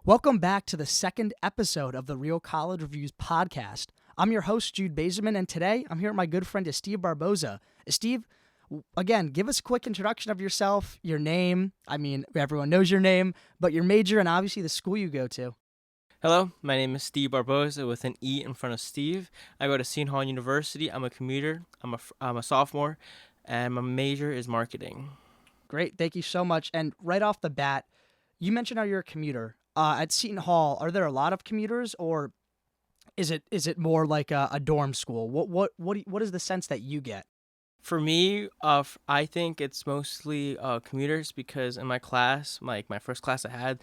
Welcome back to the second episode of the Real College Reviews podcast. I'm your host, Jude Bazerman, and today I'm here with my good friend, Esteve Barboza. Esteve, again, give us a quick introduction of yourself, your name. I mean, everyone knows your name, but your major and obviously the school you go to. Hello, my name is Esteve Barboza with an E in front of Steve. I go to Seton Hall University. I'm a commuter. I'm a sophomore, and my major is marketing. Great, thank you so much. And right off the bat, you mentioned how you're a commuter. At Seton Hall, are there a lot of commuters, or is it more like a dorm school? What is the sense that you get? For me, I think it's mostly commuters because in my class, my first class I had,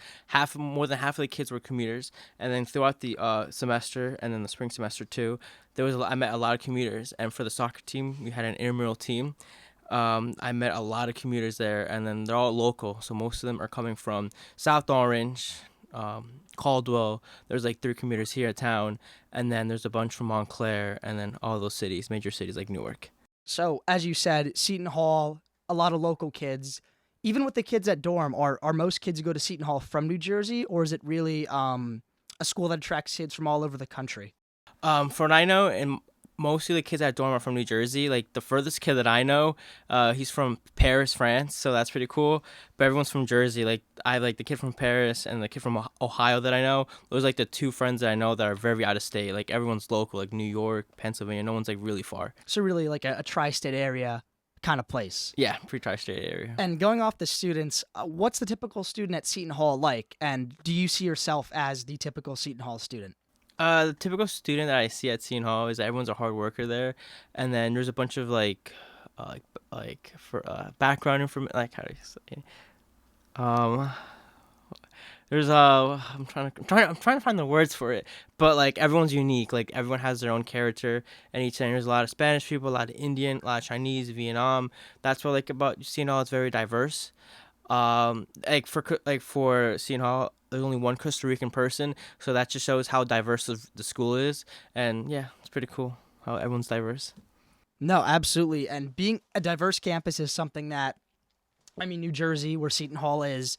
more than half of the kids were commuters, and then throughout the semester and then the spring semester too, I met a lot of commuters, and for the soccer team, we had an intramural team. I met a lot of commuters there, and then they're all local, so most of them are coming from South Orange, Caldwell. There's like 3 commuters here at town, and then there's a bunch from Montclair, and then all those cities, major cities like Newark. So, as you said, Seton Hall, a lot of local kids. Even with the kids at dorm, are most kids who go to Seton Hall from New Jersey, or is it really a school that attracts kids from all over the country? For what I know, and mostly the kids at dorm are from New Jersey. Like the furthest kid that I know, he's from Paris, France, so that's pretty cool. But everyone's from Jersey. Like I have like the kid from Paris and the kid from Ohio that I know. Those are like the 2 friends that I know that are very out of state. Like everyone's local, like New York, Pennsylvania. No one's like really far. So really like a tri-state area kind of place. Yeah, pretty tri-state area. And going off the students, what's the typical student at Seton Hall like? And do you see yourself as the typical Seton Hall student? The typical student that I see at Seton Hall is that everyone's a hard worker there, and then there's a bunch of for background information. Like how do you say? There's I'm trying to find the words for it, but like everyone's unique. Like everyone has their own character, and each and there's a lot of Spanish people, a lot of Indian, a lot of Chinese, Vietnam. That's what I like about Seton Hall. It's very diverse. For Seton Hall, there's only one Costa Rican person, so that just shows how diverse the school is. And yeah, it's pretty cool how everyone's diverse. No, absolutely. And being a diverse campus is something that, I mean, New Jersey, where Seton Hall is,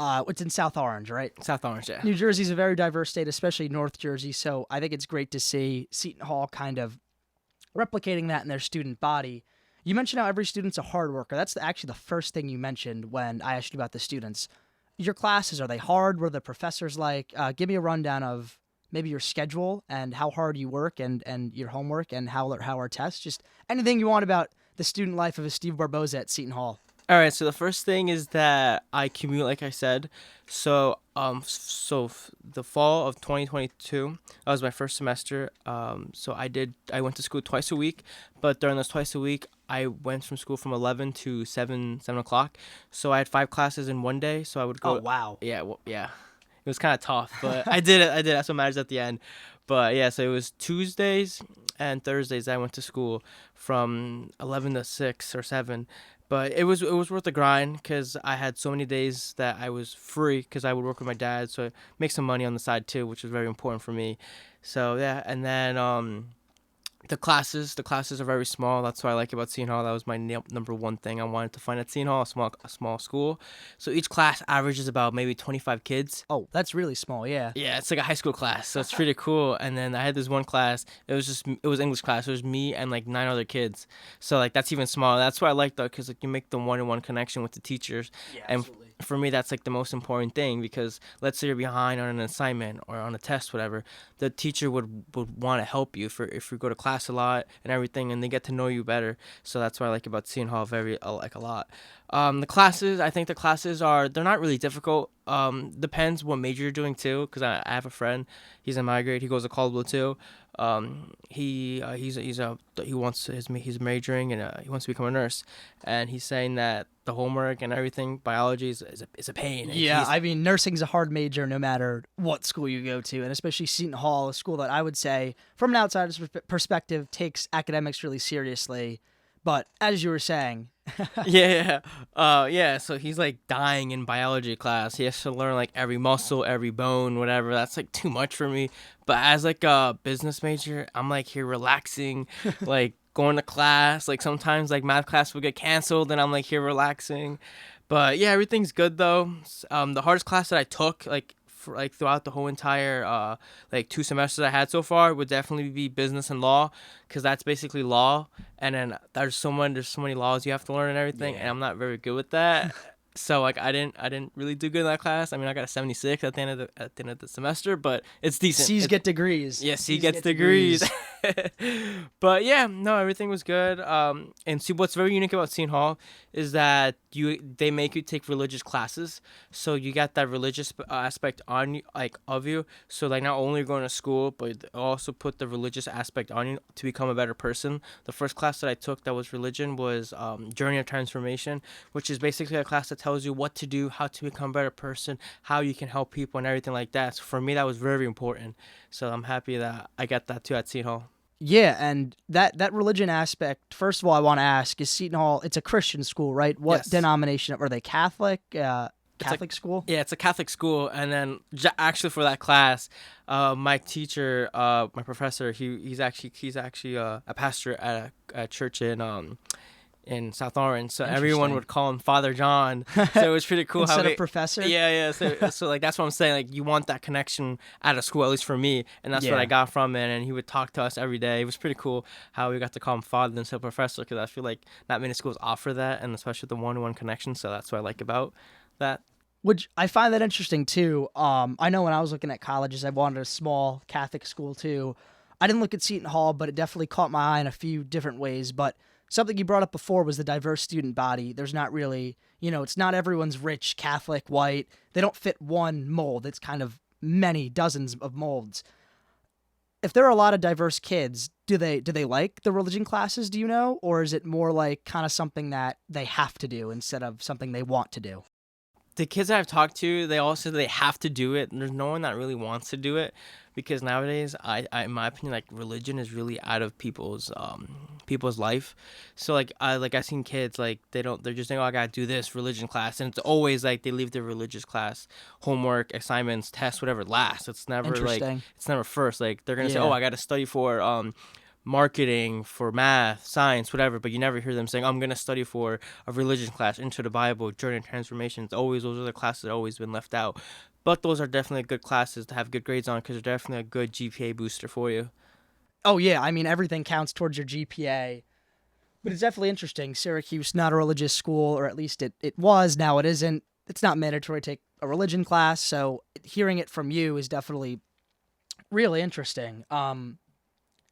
it's in South Orange, right? South Orange, yeah. New Jersey's a very diverse state, especially North Jersey. So I think it's great to see Seton Hall kind of replicating that in their student body. You mentioned how every student's a hard worker. That's actually the first thing you mentioned when I asked you about the students. Your classes, are they hard? What are the professors like? Give me a rundown of maybe your schedule and how hard you work and your homework and how are tests. Just anything you want about the student life of Esteve Barboza at Seton Hall. All right, so the first thing is that I commute, like I said. So, the fall of 2022, that was my first semester. I went to school twice a week, but during those twice a week, I went from school from 11 to 7 o'clock. So I had 5 classes in one day. So I would go. Oh, wow. Yeah, well, yeah. It was kind of tough, but I did it. That's what matters at the end. But yeah, so it was Tuesdays and Thursdays I went to school from 11 to 6 or 7. But it was worth the grind because I had so many days that I was free because I would work with my dad, so make some money on the side too, which was very important for me. So yeah, and then the classes are very small. That's what I like about Seton Hall. That was my number one thing I wanted to find at Seton Hall, a small school. So each class averages about maybe 25 kids. Oh, that's really small, yeah. Yeah, it's like a high school class, so it's pretty cool. And then I had this one class. It was English class. It was me and like 9 other kids. So like that's even smaller. That's what I like though, because like you make the one-on-one connection with the teachers. Yeah, and absolutely. For me, that's like the most important thing because let's say you're behind on an assignment or on a test, whatever. The teacher would want to help you if you go to class a lot and everything, and they get to know you better. So that's what I like about Seton Hall a lot. The classes, I think they're not really difficult. Depends what major you're doing too, because I have a friend, he's in my grade, he goes to Caldwell too. He's majoring and he wants to become a nurse, and he's saying that the homework and everything, biology is a pain. Yeah, I mean, nursing's a hard major no matter what school you go to, and especially Seton Hall, a school that I would say, from an outsider's perspective, takes academics really seriously. But as you were saying, yeah. So he's like dying in biology class. He has to learn like every muscle, every bone, whatever. That's like too much for me. But as like a business major, I'm like here relaxing, like going to class. Like sometimes like math class will get canceled, and I'm like here relaxing. But yeah, everything's good though. The hardest class that I took, like for like throughout the whole entire like 2 semesters I had so far would definitely be business and law, because that's basically law, and then there's so many laws you have to learn and everything, and I'm not very good with that. So like I didn't really do good in that class. I mean, I got a 76 at the end of the semester, but it's decent. C's get degrees. Yeah, C gets degrees. But yeah, no, everything was good. And see, what's very unique about Seton Hall is that they make you take religious classes, so you got that religious aspect on you, like of you. So like not only you're going to school, but they also put the religious aspect on you to become a better person. The first class that I took that was religion was Journey of Transformation, which is basically a class that tells you what to do, how to become a better person, how you can help people, and everything like that. So for me, that was very important. So I'm happy that I got that too at Seton Hall. Yeah, and that religion aspect, first of all, I want to ask, is Seton Hall, it's a Christian school, right? What Yes. denomination? Are they Catholic? Catholic school? Yeah, it's a Catholic school, and then actually for that class, my teacher, my professor, he's actually a pastor at a church in South Orange, so everyone would call him Father John. So it was pretty cool. Instead of professor? Yeah. So like that's what I'm saying. Like you want that connection at a school, at least for me, and that's what I got from it. And he would talk to us every day. It was pretty cool how we got to call him Father instead of professor, because I feel like not many schools offer that, and especially the one-to-one connection. So that's what I like about that. Which I find that interesting too. I know when I was looking at colleges, I wanted a small Catholic school too. I didn't look at Seton Hall, but it definitely caught my eye in a few different ways. But something you brought up before was the diverse student body. There's not really, it's not everyone's rich, Catholic, white. They don't fit one mold. It's kind of many dozens of molds. If there are a lot of diverse kids, do they like the religion classes, do you know? Or is it more like kind of something that they have to do instead of something they want to do? The kids that I've talked to, they all say they have to do it, and there's no one that really wants to do it, because nowadays, I in my opinion, like religion is really out of people's life. So like I've seen kids like they're just saying, oh, I gotta do this religion class, and it's always like they leave their religious class homework, assignments, tests, whatever last. It's never like it's never first. Like they're gonna say, oh, I gotta study for marketing, for math, science, whatever, but you never hear them saying, I'm going to study for a religion class, into the Bible, Journey of Transformation. It's always, those are the classes that have always been left out. But those are definitely good classes to have good grades on, because they're definitely a good GPA booster for you. Oh, yeah. I mean, everything counts towards your GPA. But it's definitely interesting. Syracuse, not a religious school, or at least it was. Now it isn't. It's not mandatory to take a religion class. So hearing it from you is definitely really interesting.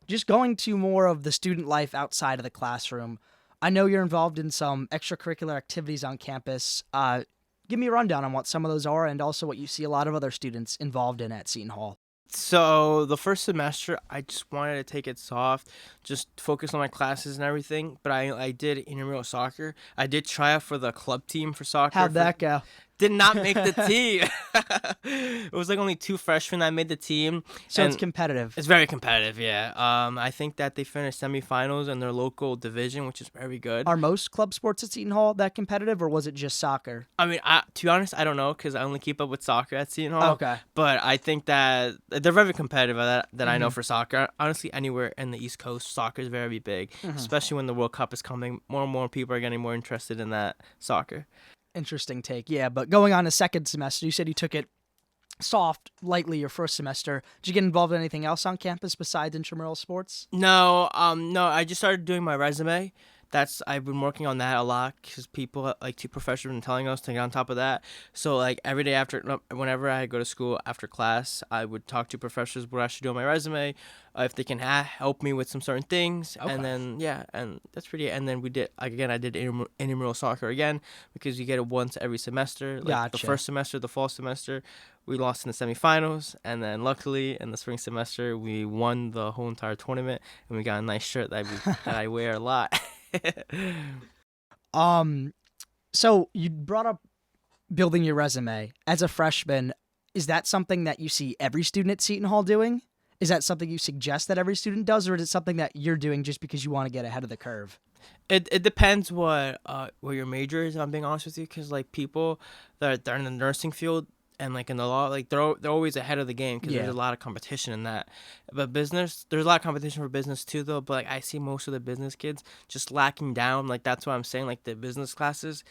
Just going to more of the student life outside of the classroom, I know you're involved in some extracurricular activities on campus. Give me a rundown on what some of those are, and also what you see a lot of other students involved in at Seton Hall. So the first semester, I just wanted to take it soft, just focus on my classes and everything. But I did intramural soccer. I did try out for the club team for soccer. How'd that go? Did not make the team. It was like only 2 freshmen that made the team. So it's competitive. It's very competitive, yeah. I think that they finished semifinals in their local division, which is very good. Are most club sports at Seton Hall that competitive, or was it just soccer? I mean, to be honest, I don't know, because I only keep up with soccer at Seton Hall. Okay. But I think that they're very competitive at that I know for soccer. Honestly, anywhere in the East Coast, soccer is very big, especially when the World Cup is coming. More and more people are getting more interested in that soccer. Interesting take, yeah. But going on a second semester, you said you took it soft, lightly your first semester. Did you get involved in anything else on campus besides intramural sports? No. I just started doing my resume. I've been working on that a lot, because people, like 2 professors, have been telling us to get on top of that. So like every day whenever I go to school after class, I would talk to professors what I should do on my resume, if they can help me with some certain things. Okay. And then and that's pretty. And then I did intramural soccer again, because you get it once every semester. Like Gotcha. The first semester, the fall semester, we lost in the semifinals, and then luckily in the spring semester we won the whole entire tournament, and we got a nice shirt that I wear a lot. So you brought up building your resume. As a freshman, is that something that you see every student at Seton Hall doing? Is that something you suggest that every student does, or is it something that you're doing just because you want to get ahead of the curve? It depends what your major is, if I'm being honest with you, because like people that are in the nursing field and like in the law, like they're always ahead of the game, because there's a lot of competition in that. But business, there's a lot of competition for business too, though. But like I see most of the business kids just lacking down. Like that's what I'm saying. Like the business classes,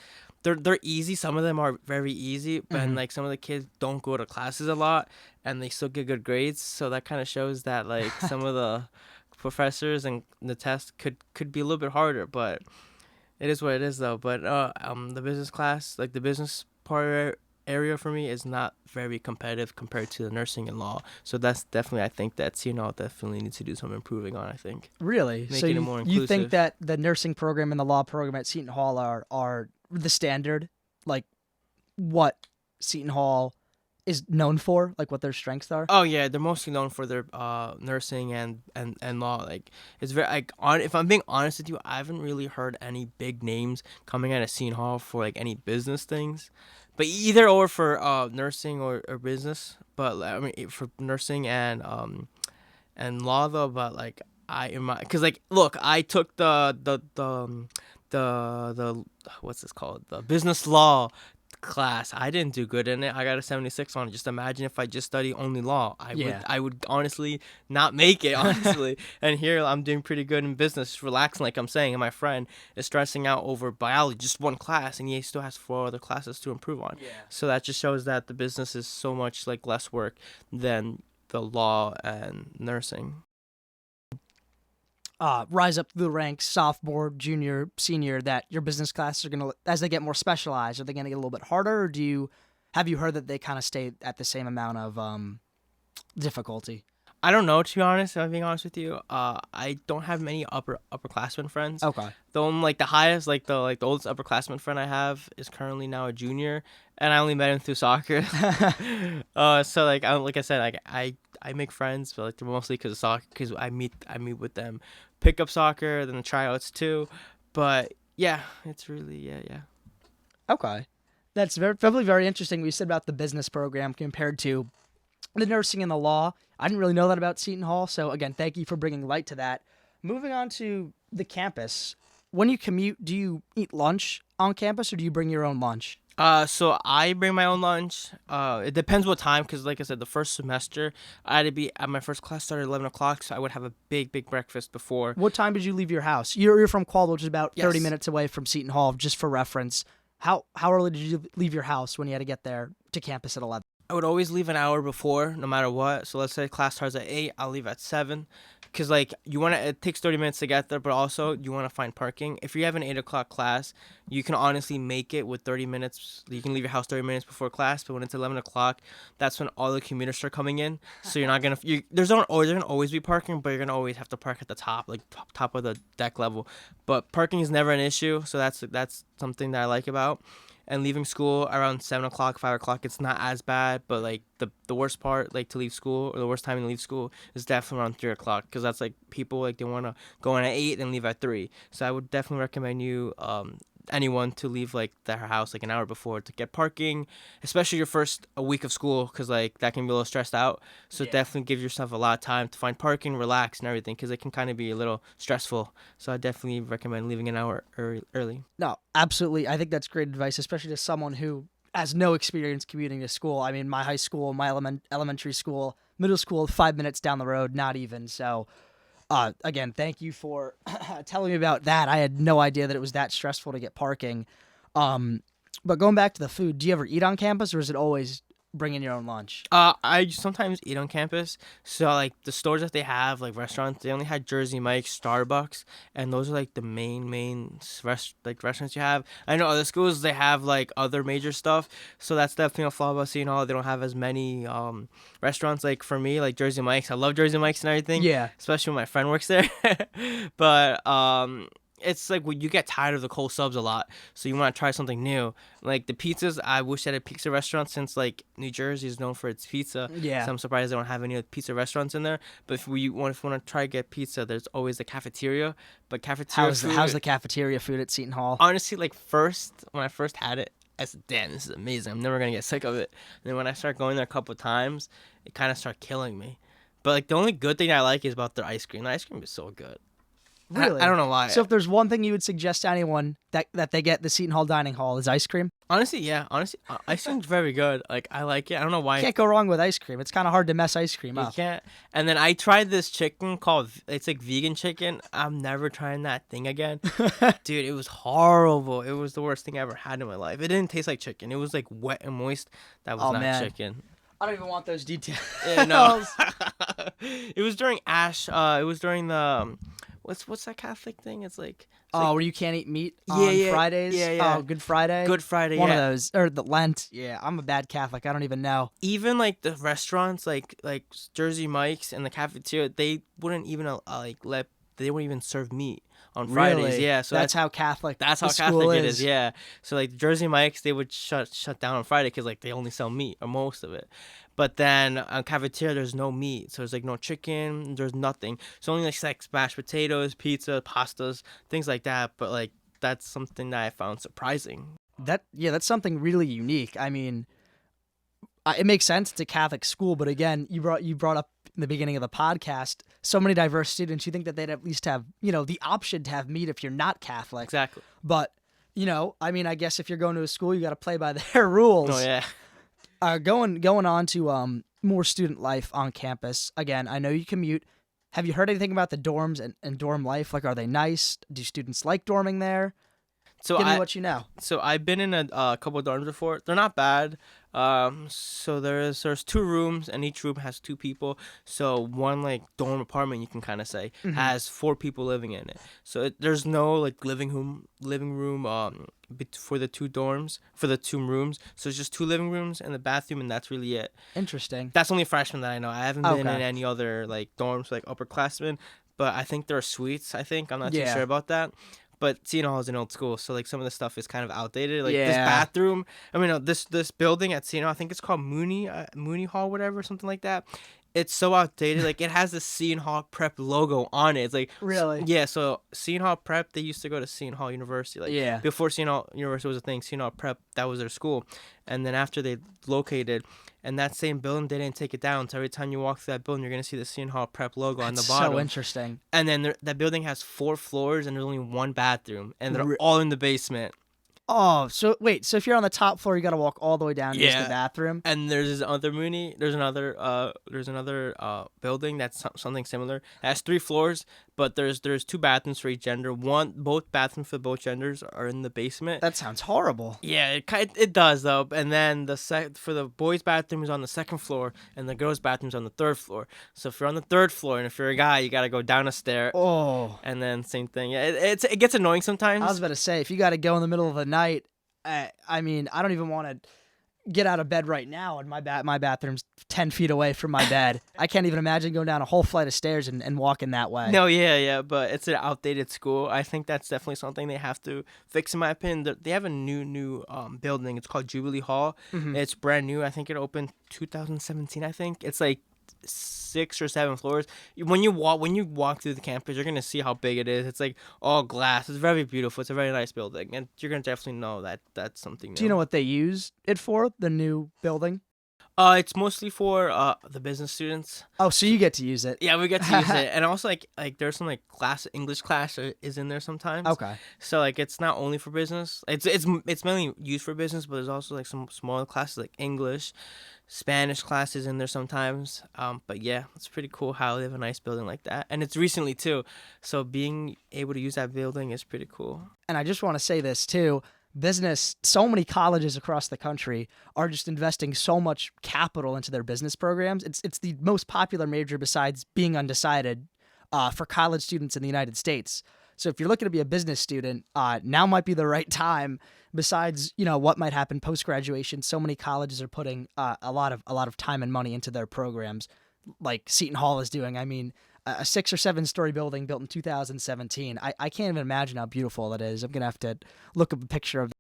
they're easy. Some of them are very easy, but Mhm. like some of the kids don't go to classes a lot, and they still get good grades. So that kind of shows that like some of the professors and the test could be a little bit harder, but it is what it is though. But the business class, like the business part area for me, is not very competitive compared to the nursing and law. So that's definitely, I think that definitely needs to do some improving on. I think Really? So making it more you think inclusive. that the nursing program and the law program at Seton Hall are the standard? Like what Seton Hall is known for? Like what their strengths are? Oh yeah, they're mostly known for their nursing and law. Like it's very like on. If I'm being honest with you, I haven't really heard any big names coming out of Seton Hall for like any business things, but either or for nursing or business. But like, I mean for nursing and law though. But like I in my because like look, I took the what's this called, the business law class. I didn't do good in it. I got a 76 on it. Just imagine if I just study only law. Yeah. I would honestly not make it, honestly. And here I'm doing pretty good in business, just relaxing like I'm saying, and my friend is stressing out over biology, just one class, and he still has 4 other classes to improve on. Yeah. So that just shows that the business is so much like less work than the law and nursing. Rise up through the ranks, sophomore, junior, senior, that your business classes are gonna, as they get more specialized, are they gonna get a little bit harder, or have you heard that they kind of stay at the same amount of difficulty? I don't know, to be honest. If I'm being honest with you, I don't have many upperclassmen friends. Okay. The only like the highest, like the oldest upperclassman friend I have is currently now a junior, and I only met him through soccer. So like I said, like I make friends, but like they're mostly because of soccer, because I meet with them, pick up soccer, then the tryouts too. But yeah, it's really yeah. Okay. That's probably very interesting what you said about the business program compared to the nursing and the law. I didn't really know that about Seton Hall, so again, thank you for bringing light to that. Moving on to the campus, when you commute, do you eat lunch on campus or do you bring your own lunch? So I bring my own lunch. It depends what time, because like I said, the first semester I had to be at my first class started at 11 o'clock, so I would have a big breakfast before. What time did you leave your house? You're from Caldwell, which is about 30 Yes. minutes away from Seton Hall, just for reference. How early did you leave your house when you had to get there to campus at 11? I would always leave an hour before, no matter what. So let's say class starts at 8, I'll leave at 7. Because, like, it takes 30 minutes to get there, but also you want to find parking. If you have an 8 o'clock class, you can honestly make it with 30 minutes. You can leave your house 30 minutes before class, but when it's 11 o'clock, that's when all the commuters start coming in. So you're not going to, there's going to always be parking, but you're going to always have to park at the top, like top of the deck level. But parking is never an issue, so that's something that I like about. And leaving school around 7 o'clock, 5 o'clock, it's not as bad. But like the worst part, like to leave school, or the worst time to leave school, is definitely around 3 o'clock, because that's like people like they want to go in at 8 and leave at 3. So I would definitely recommend you anyone to leave like their house like an hour before to get parking, especially your first a week of school, because like that can be a little stressed out. So Yeah. definitely give yourself a lot of time to find parking, relax, and everything, because it can kind of be a little stressful. So I definitely recommend leaving an hour early. No, absolutely. I think that's great advice, especially to someone who has no experience commuting to school. I mean, my high school, my elementary school, middle school, 5 minutes down the road, not even. So, again, thank you for telling me about that. I had no idea that it was that stressful to get parking. But going back to the food, do you ever eat on campus, or is it always bring in your own lunch? I sometimes eat on campus. So like the stores that they have, like restaurants, they only had Jersey Mike's, Starbucks, and those are like the main restaurants you have. I know other schools, they have like other major stuff. So that's definitely a flaw about Seton Hall. They don't have as many restaurants. Like for me, like Jersey Mike's, I love Jersey Mike's and everything. Yeah. Especially when my friend works there. But it's like when you get tired of the cold subs a lot, so you want to try something new. Like the pizzas, I wish I had a pizza restaurant, since like New Jersey is known for its pizza. Yeah. So I'm surprised they don't have any pizza restaurants in there. But if you want to try to get pizza, there's always the cafeteria. But cafeteria food, How's the cafeteria food at Seton Hall? honestly, like when I first had it, I said, damn, this is amazing. I'm never gonna get sick of it. And then when I start going there a couple of times, it kind of started killing me. But like the only good thing I like is about their ice cream. The ice cream is so good. Really? I don't know why. So if there's one thing you would suggest to anyone that they get the Seton Hall dining hall is ice cream. Honestly, yeah. Honestly, ice cream's very good. Like, I like it. I don't know why. Can't go wrong with ice cream. It's kind of hard to mess ice cream You up. can't. And then I tried this chicken called, it's like vegan chicken. I'm never trying that thing again. Dude, it was horrible. It was the worst thing I ever had in my life. It didn't taste like chicken. It was like wet and moist. That was not man. chicken. I don't even want those details. Yeah, no. It was during Ash. It was during the what's that Catholic thing? It's like where you can't eat meat on Fridays. Yeah. Oh, Good Friday. Good Friday. One of those, or the Lent. Yeah, I'm a bad Catholic. I don't even know. Even like the restaurants, like Jersey Mike's and the cafeteria, they wouldn't even they wouldn't even serve meat on Fridays. Really? Yeah, so that's how Catholic. That's how the school Catholic it is. is. Yeah, so like Jersey Mike's, they would shut down on Friday because like they only sell meat or most of it. But then on cafeteria, there's no meat, so there's like no chicken, there's nothing. So only like mashed potatoes, pizza, pastas, things like that. But like that's something that I found surprising. That's something really unique. I mean, it makes sense. It's a Catholic school, but again, you brought up in the beginning of the podcast so many diverse students. You think that they'd at least have the option to have meat if you're not Catholic. Exactly. But I mean, I guess if you're going to a school, you got to play by their rules. Oh yeah. Going on to more student life on campus. Again, I know you commute. Have you heard anything about the dorms and dorm life? Like, are they nice? Do students like dorming there? So Give me what you know. So I've been in a couple of dorms before. They're not bad. So there's 2 rooms, and each room has 2 people. So one like dorm apartment, you can kind of say, has 4 people living in it. So there's no like living room for the 2 dorms, for the 2 rooms. So it's just 2 living rooms and the bathroom, and that's really it. Interesting. That's only freshmen that I know. I haven't been in any other like dorms like upperclassmen, but I think there are suites. I'm not too sure about that. But Seton Hall is an old school, so like some of the stuff is kind of outdated. Like this bathroom, this building at Seton Hall, I think it's called Mooney Hall, whatever, something like that. It's so outdated. Like it has the Seton Hall Prep logo on it. It's like really, yeah. So Seton Hall Prep, they used to go to Seton Hall University. Like before Seton Hall University was a thing, Seton Hall Prep, that was their school. And then after they located, and that same building, they didn't take it down. So every time you walk through that building, you're gonna see the Seton Hall Prep logo on the bottom. So interesting. And then that building has 4 floors, and there's only 1 bathroom, and they're all in the basement. Oh, so wait. So if you're on the top floor, you got to walk all the way down to use the bathroom. And there's this other There's another building that's something similar. It has 3 floors, but there's 2 bathrooms for each gender. Both bathrooms for both genders are in the basement. That sounds horrible. Yeah, it does though. And then for the boys' bathroom is on the 2nd floor, and the girls' bathroom is on the 3rd floor. So if you're on the 3rd floor, and if you're a guy, you gotta go down a stair. Oh. And then same thing. Yeah, it gets annoying sometimes. I was about to say, if you got to go in the middle of the night, I mean, I don't even want to get out of bed right now, and my bathroom's 10 feet away from my bed. I can't even imagine going down a whole flight of stairs and walking that way. No, yeah, but it's an outdated school. I think that's definitely something they have to fix, in my opinion. They have a new building. It's called Jubilee Hall. It's brand new. I think it opened 2017. I think it's like 6 or 7 floors. When you walk through the campus, you're gonna see how big it is. It's like all glass. It's very beautiful. It's a very nice building, and you're gonna definitely know that that's something new. Do you know what they use it for? The new building? It's mostly for the business students. Oh, so you get to use it? Yeah, we get to use it, and also like there's some like English class is in there sometimes. Okay. So like it's not only for business. It's mainly used for business, but there's also like some smaller classes like English, Spanish classes in there sometimes. But yeah, it's pretty cool how they have a nice building like that, and it's recently too. So being able to use that building is pretty cool. And I just want to say this too. Business, so many colleges across the country are just investing so much capital into their business programs. It's the most popular major besides being undecided for college students in the United States. So if you're looking to be a business student, now might be the right time. Besides, what might happen post-graduation, so many colleges are putting a lot of time and money into their programs, like Seton Hall is doing. I mean, a 6 or 7 story building built in 2017. I can't even imagine how beautiful that is. I'm gonna have to look up a picture of.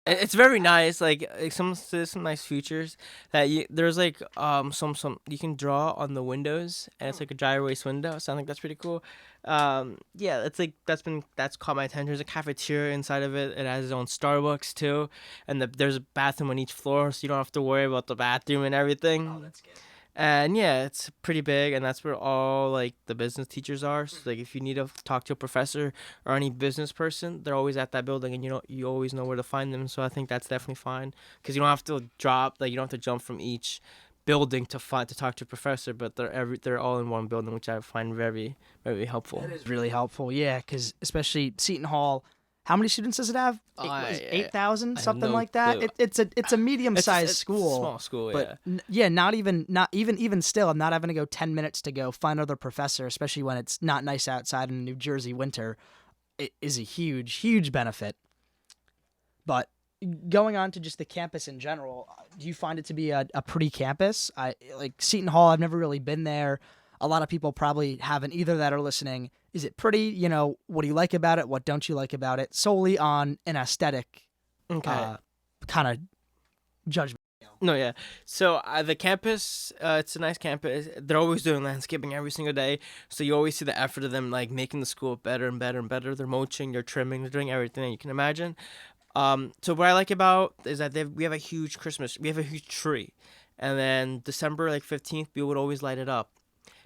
It's very nice. Like some nice features that there's like some you can draw on the windows, and it's like a dry erase window. So I think that's pretty cool. Yeah, it's like that's caught my attention. There's a cafeteria inside of it. It has its own Starbucks too, and there's a bathroom on each floor, so you don't have to worry about the bathroom and everything. Oh, that's good. And yeah, it's pretty big, and that's where all like the business teachers are. So like if you need to talk to a professor or any business person, they're always at that building, and you always know where to find them. So I think that's definitely fine because you don't have to you don't have to jump from each building to talk to a professor, but they're all in one building, which I find very very helpful. That is really helpful, yeah, because especially Seton Hall, how many students does it have? 8,000, I have something no like that. clue. It's a medium-sized It's school, a small school, but yeah. not even still. I'm not having to go 10 minutes to go find another professor, especially when it's not nice outside in New Jersey winter. It is a huge benefit. But going on to just the campus in general, do you find it to be a pretty campus? I like Seton Hall. I've never really been there. A lot of people probably haven't either that are listening. Is it pretty? You know, what do you like about it? What don't you like about it? Solely on an aesthetic kind of judgment. No, yeah. So the campus, it's a nice campus. They're always doing landscaping every single day, so you always see the effort of them like making the school better and better and better. They're mulching, they're trimming, they're doing everything that you can imagine. So what I like about is that we have a huge tree, and then December like 15th, we would always light it up.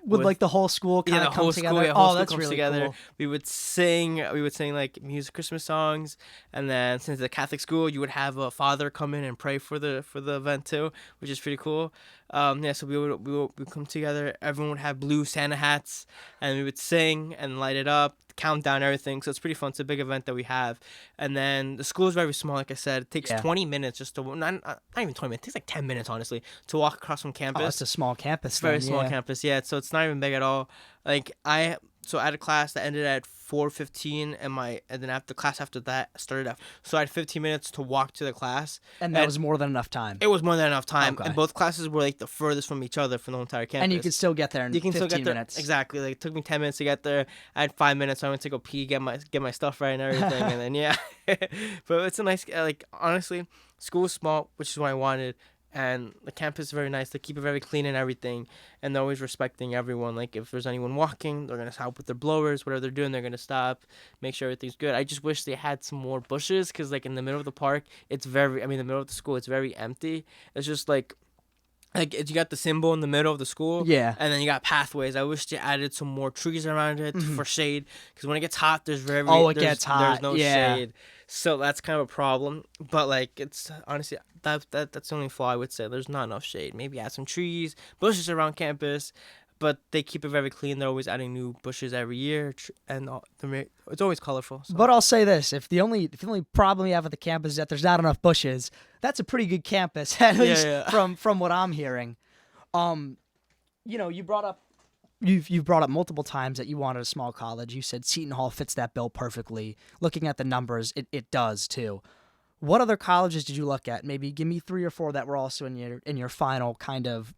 Would like the whole school kind of come together? That's really cool. We would sing like music Christmas songs, and then since it's a Catholic school, you would have a father come in and pray for the event too, which is pretty cool. So we would come together. Everyone would have blue Santa hats, and we would sing and light it up, count down everything. So it's pretty fun. It's a big event that we have. And then the school is very small, like I said. It takes 20 minutes just to not even 20 minutes. It takes like 10 minutes honestly to walk across from campus. Oh, it's a small campus. It's very small campus. Yeah, so it's not even big at all. Like I had a class that ended at 4:15, and then after class after that started at, so I had 15 minutes to walk to the class, and that was more than enough time. It was more than enough time, and both classes were like the furthest from each other from the entire campus. And you could still get there in 15 minutes. Exactly. Like it took me 10 minutes to get there. I had 5 minutes, so I went to go pee, get my stuff right and everything, and then yeah. But it's a nice like honestly, school is small, which is what I wanted. And the campus is very nice. They keep it very clean and everything. And they're always respecting everyone. Like, if there's anyone walking, they're going to help with their blowers. Whatever they're doing, they're going to stop, make sure everything's good. I just wish they had some more bushes because, like, in the middle of the park, the middle of the school, it's very empty. It's just, like you got the symbol in the middle of the school. Yeah. And then you got pathways. I wish they added some more trees around it for shade. Because when it gets hot, there's gets hot. There's no shade. So that's kind of a problem. But, like, it's honestly, that's the only flaw I would say. There's not enough shade. Maybe add some trees, bushes around campus. But they keep it very clean. They're always adding new bushes every year. And it's always colorful. So. But I'll say this. If the only problem you have with the campus is that there's not enough bushes, that's a pretty good campus, at least from what I'm hearing. You brought up You've brought up multiple times that you wanted a small college. You said Seton Hall fits that bill perfectly. Looking at the numbers, it does too. What other colleges did you look at? Maybe give me 3 or 4 that were also in your final kind of,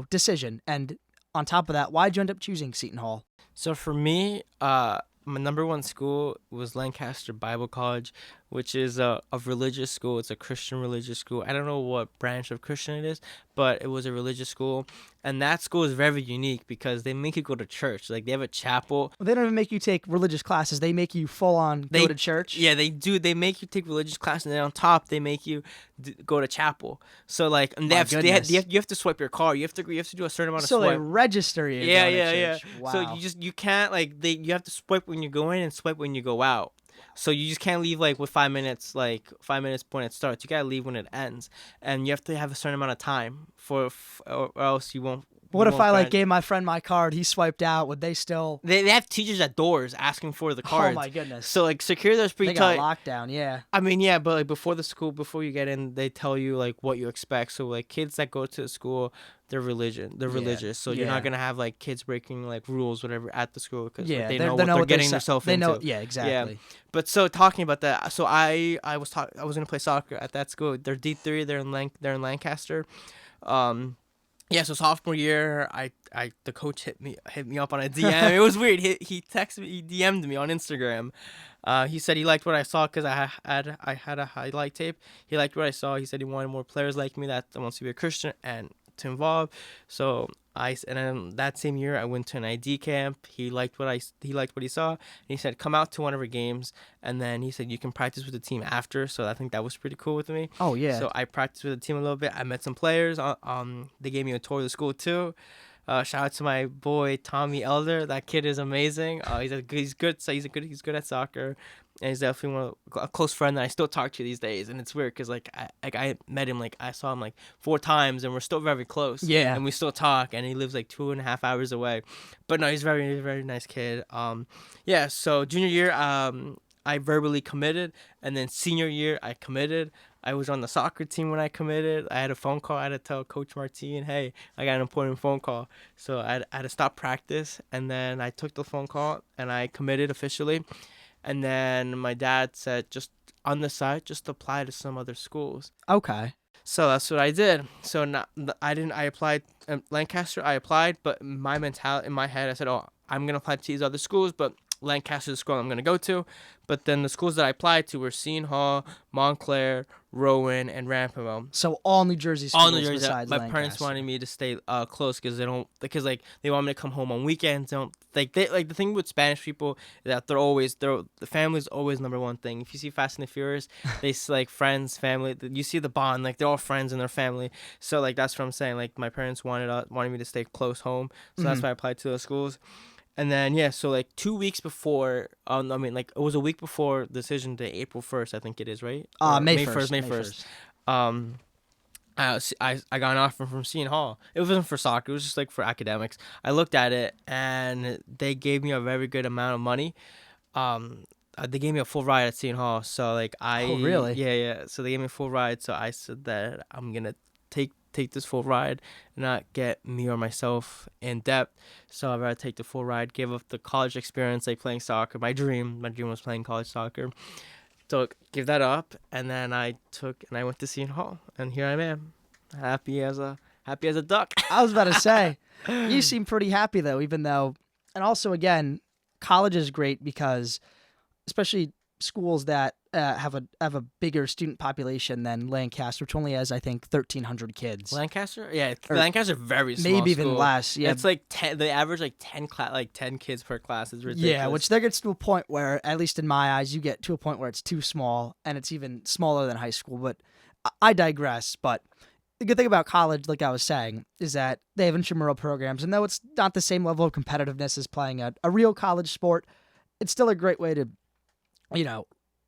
decision. And on top of that, why'd you end up choosing Seton Hall? So for me, my number one school was Lancaster Bible College, which is a religious school. It's a Christian religious school. I don't know what branch of Christian it is, but it was a religious school. And that school is very unique because they make you go to church. Like, they have a chapel. They don't even make you take religious classes. They make you full on go to church. Yeah, they do. They make you take religious classes, and then on top, they make you go to chapel. So, like, and you have to swipe your card. You have to do a certain amount of swipe. So they register you. Yeah. Wow. So you can't, like, you have to swipe when you go in and swipe when you go out. So you just can't leave, like, with 5 minutes, when it starts. You gotta leave when it ends, and you have to have a certain amount of time or else you won't. What if I gave my friend my card? He swiped out. Would they still? They have teachers at doors asking for the cards. Oh my goodness! So, like, security there's pretty tight. They got lockdown. Yeah. I mean, yeah, but like before you get in, they tell you like what you expect. So, like, kids that go to the school, they're religious. So you're not gonna have like kids breaking like rules, whatever, at the school because they know what they're getting themselves into. They know, yeah, exactly. Yeah. But so talking about that, so I was gonna play soccer at that school. They're D3. They're in Lancaster. Yeah, so sophomore year, the coach hit me up on a DM. It was weird. He texted me, he DM'd me on Instagram. He said he liked what I saw because I had a highlight tape. He liked what I saw. He said he wanted more players like me that wants to be a Christian and to involve. So And then that same year I went to an ID camp. He liked what he saw, and he said come out to one of our games, and then he said you can practice with the team after. So I think that was pretty cool with me. Oh yeah. So I practiced with the team a little bit. I met some players. They gave me a tour of the school too. Shout out to my boy Tommy Elder. That kid is amazing. He's good. So he's good at soccer, and he's definitely a close friend that I still talk to these days. And it's weird because I met him, like I saw him like 4 times, and we're still very close. Yeah. And we still talk, and he lives like 2.5 hours away. But no, he's very very nice kid. Yeah. So junior year, I verbally committed, and then senior year I committed. I was on the soccer team when I committed. I had a phone call. I had to tell Coach Martin, hey, I got an important phone call. So I had to stop practice, and then I took the phone call, and I committed officially. And then my dad said, just on the side, just apply to some other schools. Okay. So that's what I did. So I applied Lancaster. I applied, but my mentality in my head, I said, oh, I'm going to apply to these other schools, but Lancaster is the school I'm going to go to. But then the schools that I applied to were Seton Hall, Montclair, Rowan, and Rampimo. So all New Jersey schools All New Jersey. besides My Lancaster. parents wanted me to stay close because they want me to come home on weekends. The thing with Spanish people is that the family's always number one thing. If you see Fast and the Furious, they like friends, family. You see the bond, like they're all friends in their family. So like that's what I'm saying. Like my parents wanted me to stay close home, so that's why I applied to those schools. And then so like 2 weeks before, it was a week before the decision day, April 1st, I think it is, right? May 1st. May 1st. I got an offer from Seton Hall. It wasn't for soccer. It was just like for academics. I looked at it, and they gave me a very good amount of money. They gave me a full ride at Seton Hall. So like Oh really? Yeah. So they gave me a full ride. So I said that I'm gonna take this full ride and not get me or myself in debt. So I'd rather take the full ride, give up the college experience, like playing soccer. My dream was playing college soccer. So give that up, and then I went to Seton Hall, and here I am, happy as a duck. I was about to say, you seem pretty happy though, even though, and also again, college is great because, especially schools that have a bigger student population than Lancaster, which only has I think 1,300 kids. Lancaster, yeah, Lancaster very small. Maybe school. even less. Yeah, it's like 10. They average like 10 kids per class. Is ridiculous. Yeah, which there gets to a point where, at least in my eyes, you get to a point where it's too small, and it's even smaller than high school. But I digress. But the good thing about college, like I was saying, is that they have intramural programs, and though it's not the same level of competitiveness as playing a real college sport, it's still a great way to,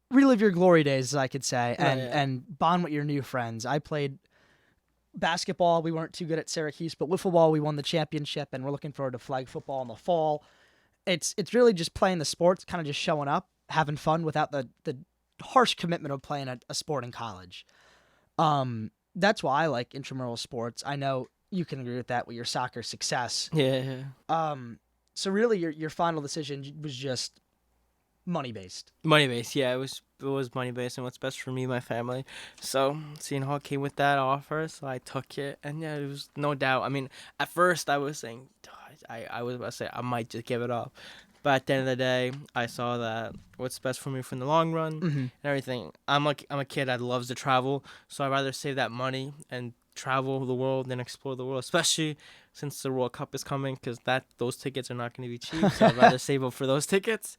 relive your glory days, as I could say, and bond with your new friends. I played basketball. We weren't too good at Syracuse, but wiffle ball, we won the championship, and we're looking forward to flag football in the fall. It's really just playing the sports, kind of just showing up, having fun without the harsh commitment of playing a sport in college. That's why I like intramural sports. I know you can agree with that with your soccer success. Yeah. So really, your final decision was just money based. Money based, yeah. It was money based, and what's best for me and my family. So Seton Hall came with that offer, so I took it, and yeah, it was no doubt. I mean, at first I was saying, I was about to say I might just give it up, but at the end of the day, I saw that what's best for me from the long run and everything. I'm a kid that loves to travel, so I'd rather save that money and travel the world than explore the world, especially since the World Cup is coming, because those tickets are not going to be cheap. So I'd rather save up for those tickets.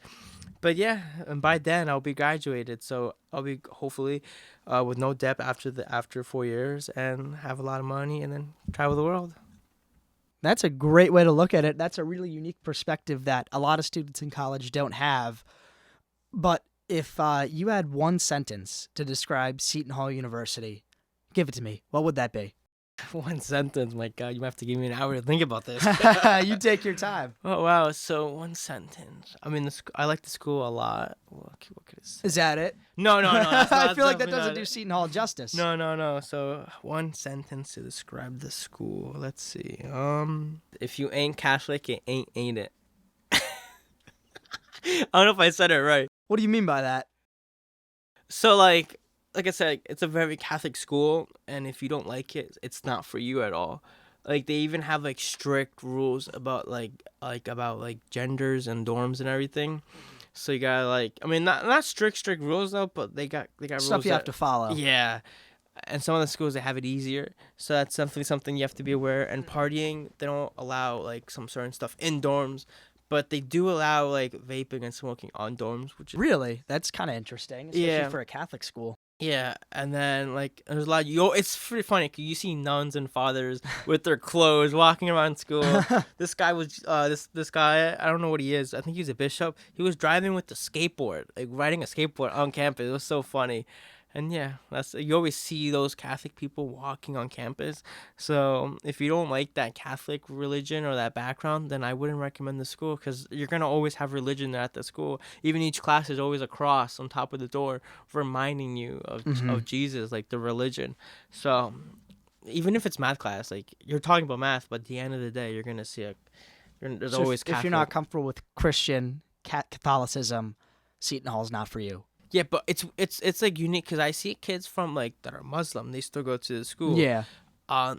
But yeah, and by then I'll be graduated, so I'll be hopefully with no debt after 4 years, and have a lot of money, and then travel the world. That's a great way to look at it. That's a really unique perspective that a lot of students in college don't have. But if you had one sentence to describe Seton Hall University, give it to me. What would that be? One sentence, my God, you have to give me an hour to think about this. You take your time. Oh wow, so one sentence. I mean, I like the school a lot. What could it say? Is that it? No. I feel like that doesn't do Seton Hall justice. No. So one sentence to describe the school. Let's see. If you ain't Catholic, it ain't it. I don't know if I said it right. What do you mean by that? So like I said, it's a very Catholic school, and if you don't like it, it's not for you at all. Like they even have like strict rules about about genders and dorms and everything. So you gotta not strict rules though, but they got stuff rules you have to follow. Yeah. and some of the schools they have it easier. So that's something you have to be aware. And partying, they don't allow like some certain stuff in dorms, but they do allow like vaping and smoking on dorms, which is Really? That's kind of interesting, especially yeah. for a Catholic school. Yeah, and then like there's a lot. It's pretty funny 'cause you see nuns and fathers with their clothes walking around school. This guy was this guy. I don't know what he is. I think he's a bishop. He was driving with the skateboard, like riding a skateboard on campus. It was so funny. And yeah, you always see those Catholic people walking on campus. So if you don't like that Catholic religion or that background, then I wouldn't recommend the school because you're gonna always have religion there at the school. Even each class is always a cross on top of the door, reminding you of Jesus, like the religion. So even if it's math class, like you're talking about math, but at the end of the day, you're gonna see there's So always if you're not comfortable with Christian Catholicism, Seton Hall's not for you. Yeah, but it's like unique because I see kids from like that are Muslim. They still go to the school. Yeah.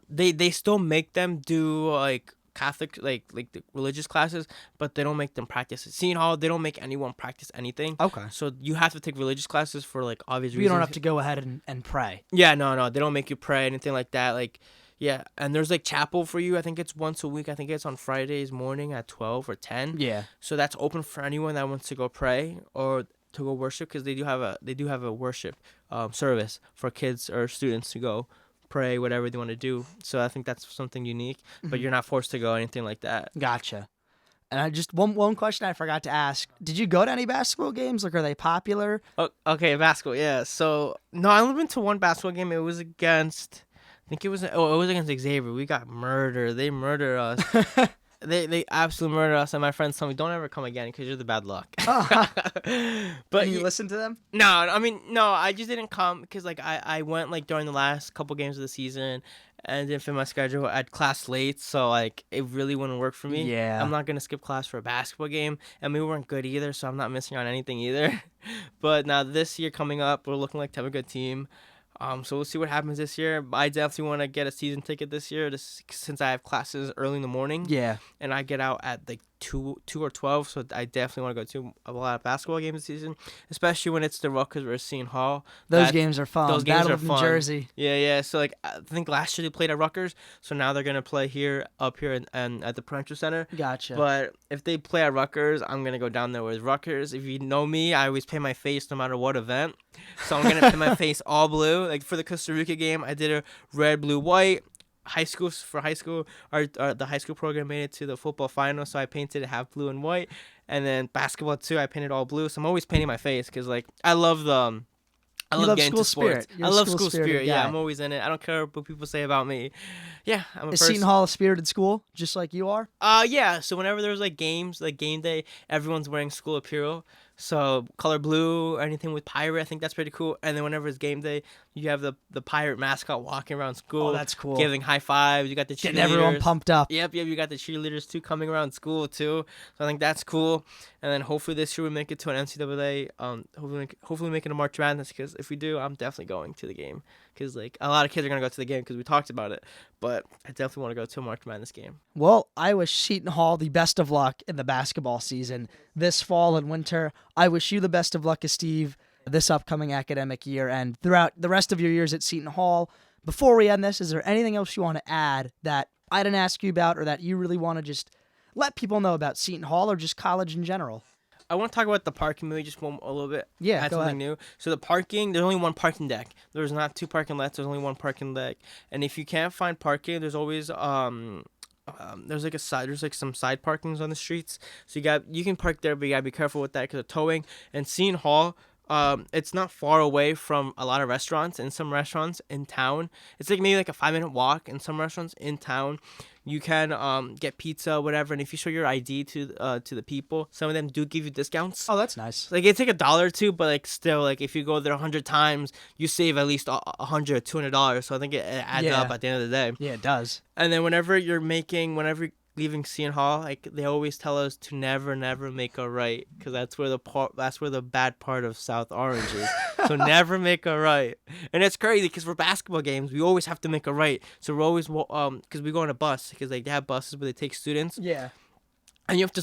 They still make them do like Catholic like the religious classes, but they don't make them practice it. Seton Hall, they don't make anyone practice anything. Okay. So you have to take religious classes for like obvious reasons. You don't have to go ahead and pray. Yeah, no, they don't make you pray anything like that. Like, yeah, and there's like chapel for you. I think it's once a week. I think it's on Fridays morning at 12 or 10. Yeah. So that's open for anyone that wants to go pray or to go worship because they do have a worship service for kids or students to go pray whatever they want to do. So I think that's something unique, but you're not forced to go anything like that. Gotcha. And I just one question I forgot to ask: did you go to any basketball games? Like, are they popular? Oh, okay, basketball. Yeah. So no, I only went to one basketball game. It was against. I think it was against Xavier. We got murdered. They murdered us. They absolutely murdered us, and my friends told me, "Don't ever come again because you're the bad luck." But you listen to them? No, I mean, no, I just didn't come because like I went like during the last couple games of the season, and didn't fit my schedule. I had class late, so like it really wouldn't work for me. Yeah. I'm not gonna skip class for a basketball game, and we weren't good either, so I'm not missing on anything either. But now this year coming up, we're looking like to have a good team. So we'll see what happens this year. I definitely want to get a season ticket this year, since I have classes early in the morning. Yeah. And I get out at like 2 or 12, so I definitely want to go to a lot of basketball games this season, especially when it's the Rutgers versus Seton Hall. Those games are fun. Those games Battle are of fun. New Jersey. Yeah. So like I think last year they played at Rutgers, so now they're gonna play up here and at the Prudential Center. Gotcha. But if they play at Rutgers, I'm gonna go down there with Rutgers. If you know me, I always paint my face no matter what event, so I'm gonna paint my face all blue. Like for the Costa Rica game, I did a red, blue, white. The high school program made it to the football final, so I painted it half blue and white. And then basketball too, I painted all blue. So I'm always painting my face because like I love getting into sports. I love school spirit. Yeah, I'm always in it. I don't care what people say about me. Yeah, I'm a person. Is Seton Hall a spirited school, just like you are? Yeah. So whenever there's like games, like game day, everyone's wearing school apparel. So color blue or anything with pirate, I think that's pretty cool. And then whenever it's game day, you have the pirate mascot walking around school. Oh, that's cool. Giving high fives. You got the cheerleaders. Getting everyone pumped up. Yep. You got the cheerleaders too coming around school too. So I think that's cool. And then hopefully this year we make it to an NCAA. Hopefully make it a March Madness, because if we do, I'm definitely going to the game. Because like a lot of kids are gonna go to the game because we talked about it. But I definitely want to go to a March Madness game. Well, I wish Seton Hall the best of luck in the basketball season this fall and winter. I wish you the best of luck, Esteve, this upcoming academic year and throughout the rest of your years at Seton Hall. Before we end this, is there anything else you want to add that I didn't ask you about, or that you really want to just let people know about Seton Hall or just college in general? I want to talk about the parking, maybe just a little bit. Yeah, add go something ahead. new. So the parking, there's only one parking deck. There's not two parking lots. There's only one parking deck. And if you can't find parking, there's always there's some side parkings on the streets. So you can park there, but you gotta be careful with that because of towing. And Seton Hall, it's not far away from a lot of restaurants. And some restaurants in town, it's like maybe like a 5-minute walk. In some restaurants in town, you can get pizza, whatever. And if you show your ID to the people, some of them do give you discounts. Oh, that's nice. Like it's like $1 or $2, but like still, like if you go there 100 times, you save at least $100 or $200. So I think it adds up at the end of the day. Yeah, it does. And then whenever you're leaving Seton Hall, like they always tell us to never make a right, because that's where the bad part of South Orange is. So never make a right. And it's crazy because for basketball games, we always have to make a right. So we're always because we go on a bus, because like they have buses where they take students. Yeah. And you have to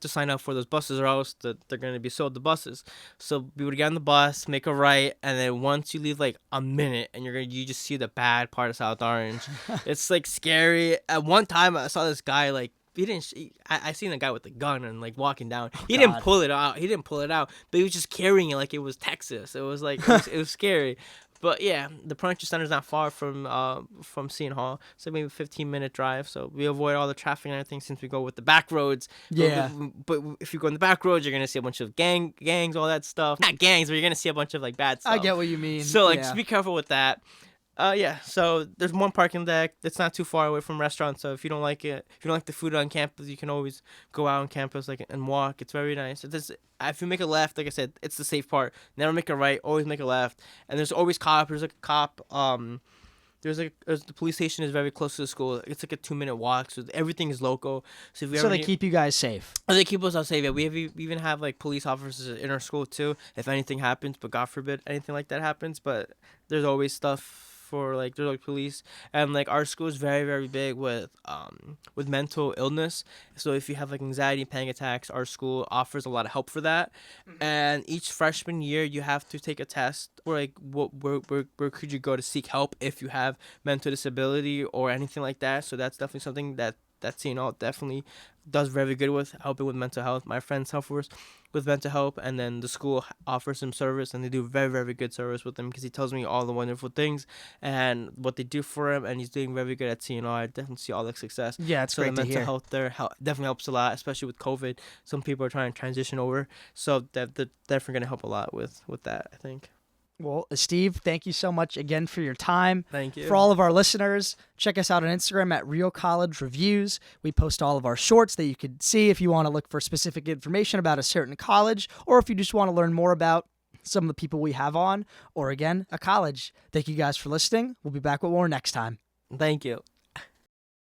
sign up for those buses, or else they're going to be sold the buses. So we would get on the bus, make a right, and then once you leave like a minute, and you just see the bad part of South Orange. It's like scary. At one time, I saw this guy like. He didn't. I seen a guy with a gun and like walking down. He didn't pull it out. But he was just carrying it like it was Texas. It was like it was scary. But yeah, the Prudential Center is not far from Seton Hall. So maybe a 15-minute drive. So we avoid all the traffic and everything since we go with the back roads. Yeah. But if you go in the back roads, you're gonna see a bunch of gangs, all that stuff. Not gangs, but you're gonna see a bunch of like bad stuff. I get what you mean. So like, just be careful with that. Yeah, so there's one parking deck that's not too far away from restaurants. So if you don't like it, if you don't like the food on campus, you can always go out on campus and walk. It's very nice. If you make a left, like I said, it's the safe part. Never make a right. Always make a left. And there's always cops. There's like a cop. The police station is very close to the school. It's like a 2-minute walk. So everything is local. So they keep you guys safe. They keep us all safe. Yeah, we even have like police officers in our school too. If anything happens, but God forbid anything like that happens, but there's always stuff. There's like police, and like our school is very, very big with mental illness. So if you have like anxiety, panic attacks, our school offers a lot of help for that. Mm-hmm. And each freshman year you have to take a test, or like where could you go to seek help if you have mental disability or anything like that. So that's definitely something that Seton Hall definitely does very good with, helping with mental health. My friends help us with mental health, and then the school offers him service, and they do very, very good service with him because he tells me all the wonderful things and what they do for him, and he's doing very good at Seton Hall. I definitely see all the success. Yeah, it's great to hear. The mental health there definitely helps a lot, especially with COVID. Some people are trying to transition over, so they're definitely going to help a lot with that, I think. Well, Esteve, thank you so much again for your time. Thank you. For all of our listeners, check us out on Instagram at Real College Reviews. We post all of our shorts that you could see if you want to look for specific information about a certain college, or if you just want to learn more about some of the people we have on, or again, a college. Thank you guys for listening. We'll be back with more next time. Thank you.